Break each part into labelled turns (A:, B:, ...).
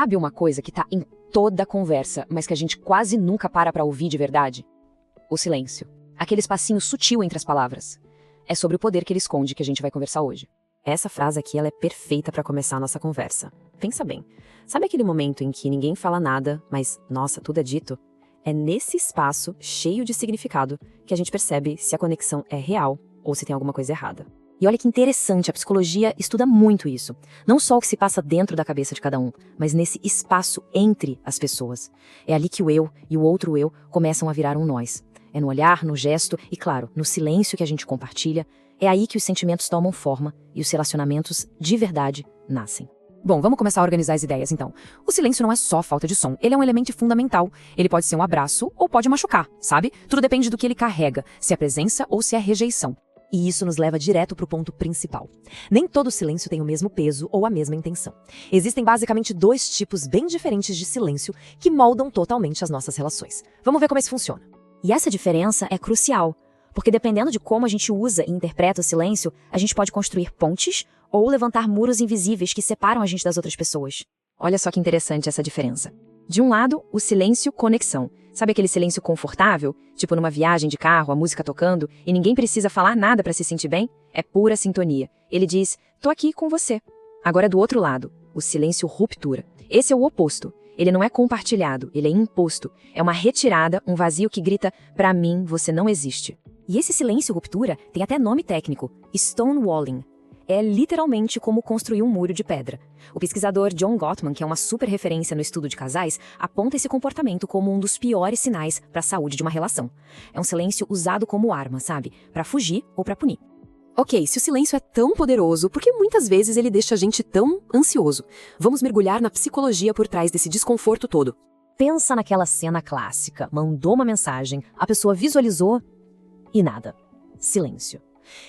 A: Sabe uma coisa que tá em toda conversa, mas que a gente quase nunca para pra ouvir de verdade? O silêncio. Aquele espacinho sutil entre as palavras. É sobre o poder que ele esconde que a gente vai conversar hoje.
B: Essa frase aqui, ela é perfeita para começar a nossa conversa. Pensa bem. Sabe aquele momento em que ninguém fala nada, mas, nossa, tudo é dito? É nesse espaço, cheio de significado, que a gente percebe se a conexão é real ou se tem alguma coisa errada. E olha que interessante, a psicologia estuda muito isso. Não só o que se passa dentro da cabeça de cada um, mas nesse espaço entre as pessoas. É ali que o eu e o outro eu começam a virar um nós. É no olhar, no gesto e, claro, no silêncio que a gente compartilha. É aí que os sentimentos tomam forma e os relacionamentos, de verdade, nascem.
A: Bom, vamos começar a organizar as ideias, então. O silêncio não é só falta de som, ele é um elemento fundamental. Ele pode ser um abraço ou pode machucar, sabe? Tudo depende do que ele carrega, se é presença ou se é rejeição.
B: E isso nos leva direto para o ponto principal. Nem todo silêncio tem o mesmo peso ou a mesma intenção. Existem basicamente dois tipos bem diferentes de silêncio que moldam totalmente as nossas relações. Vamos ver como isso funciona. E essa diferença é crucial, porque dependendo de como a gente usa e interpreta o silêncio, a gente pode construir pontes ou levantar muros invisíveis que separam a gente das outras pessoas.
A: Olha só que interessante essa diferença. De um lado, o silêncio conexão. Sabe aquele silêncio confortável? Tipo numa viagem de carro, a música tocando, e ninguém precisa falar nada para se sentir bem? É pura sintonia. Ele diz, tô aqui com você. Agora do outro lado, o silêncio ruptura. Esse é o oposto. Ele não é compartilhado, ele é imposto. É uma retirada, um vazio que grita, pra mim, você não existe.
B: E esse silêncio ruptura tem até nome técnico, stonewalling. É literalmente como construir um muro de pedra. O pesquisador John Gottman, que é uma super referência no estudo de casais, aponta esse comportamento como um dos piores sinais para a saúde de uma relação. É um silêncio usado como arma, sabe? Para fugir ou para punir.
C: Ok, se o silêncio é tão poderoso, por que muitas vezes ele deixa a gente tão ansioso? Vamos mergulhar na psicologia por trás desse desconforto todo.
B: Pensa naquela cena clássica. Mandou uma mensagem, a pessoa visualizou e nada. Silêncio.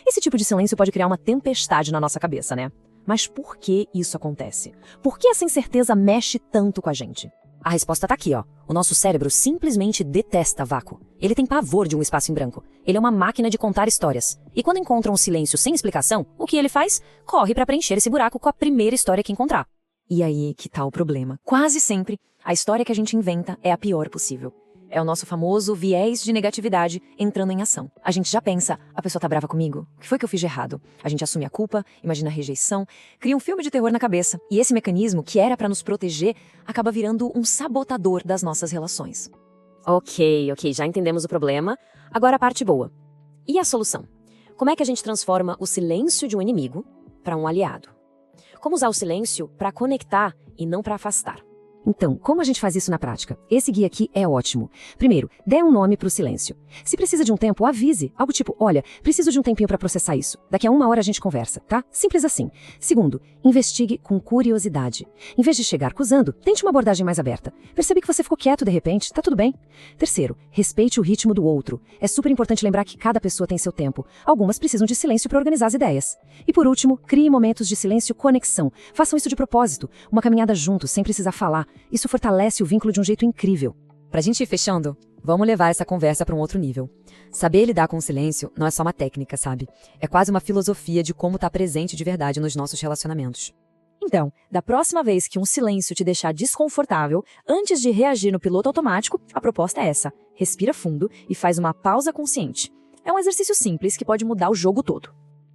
B: Esse tipo de silêncio pode criar uma tempestade na nossa cabeça, né? Mas por que isso acontece? Por que essa incerteza mexe tanto com a gente? A resposta tá aqui, ó. O nosso cérebro simplesmente detesta vácuo. Ele tem pavor de um espaço em branco. Ele é uma máquina de contar histórias. E quando encontra um silêncio sem explicação, o que ele faz? Corre para preencher esse buraco com a primeira história que encontrar. E aí que tá o problema. Quase sempre, a história que a gente inventa é a pior possível. É o nosso famoso viés de negatividade entrando em ação. A gente já pensa, a pessoa tá brava comigo? O que foi que eu fiz de errado? A gente assume a culpa, imagina a rejeição, cria um filme de terror na cabeça. E esse mecanismo, que era pra nos proteger, acaba virando um sabotador das nossas relações. Ok, já entendemos o problema. Agora a parte boa. E a solução? Como é que a gente transforma o silêncio de um inimigo para um aliado? Como usar o silêncio para conectar e não para afastar?
A: Então, como a gente faz isso na prática? Esse guia aqui é ótimo. Primeiro, dê um nome para o silêncio. Se precisa de um tempo, avise. Algo tipo, olha, preciso de um tempinho para processar isso. Daqui a 1 hora a gente conversa, tá? Simples assim. Segundo, investigue com curiosidade. Em vez de chegar acusando, tente uma abordagem mais aberta. Percebi que você ficou quieto de repente, tá tudo bem? Terceiro, respeite o ritmo do outro. É super importante lembrar que cada pessoa tem seu tempo. Algumas precisam de silêncio para organizar as ideias. E por último, crie momentos de silêncio conexão. Façam isso de propósito. Uma caminhada juntos, sem precisar falar. Isso fortalece o vínculo de um jeito incrível.
C: Pra gente ir fechando, vamos levar essa conversa para um outro nível. Saber lidar com o silêncio não é só uma técnica, sabe? É quase uma filosofia de como estar presente de verdade nos nossos relacionamentos.
B: Então, da próxima vez que um silêncio te deixar desconfortável, antes de reagir no piloto automático, a proposta é essa. Respira fundo e faz uma pausa consciente. É um exercício simples que pode mudar o jogo todo.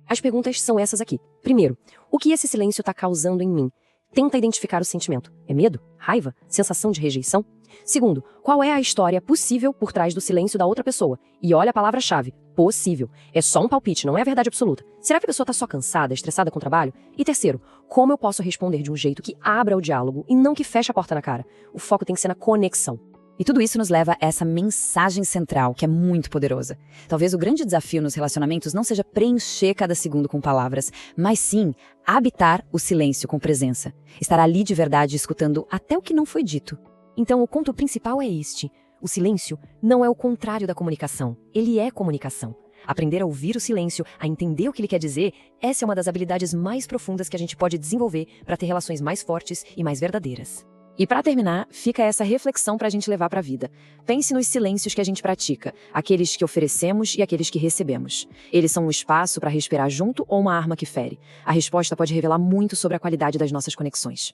C: As perguntas são essas aqui. Primeiro, o que esse silêncio está causando em mim? Tenta identificar o sentimento. É medo? Raiva? Sensação de rejeição? Segundo, qual é a história possível por trás do silêncio da outra pessoa? E olha a palavra-chave, possível. É só um palpite, não é a verdade absoluta. Será que a pessoa está só cansada, estressada com o trabalho? E terceiro, como eu posso responder de um jeito que abra o diálogo e não que feche a porta na cara? O foco tem que ser na conexão.
A: E tudo isso nos leva a essa mensagem central, que é muito poderosa. Talvez o grande desafio nos relacionamentos não seja preencher cada segundo com palavras, mas sim habitar o silêncio com presença. Estar ali de verdade escutando até o que não foi dito.
B: Então o ponto principal é este. O silêncio não é o contrário da comunicação. Ele é comunicação. Aprender a ouvir o silêncio, a entender o que ele quer dizer, essa é uma das habilidades mais profundas que a gente pode desenvolver para ter relações mais fortes e mais verdadeiras.
A: E para terminar, fica essa reflexão para a gente levar para a vida. Pense nos silêncios que a gente pratica, aqueles que oferecemos e aqueles que recebemos. Eles são um espaço para respirar junto ou uma arma que fere? A resposta pode revelar muito sobre a qualidade das nossas conexões.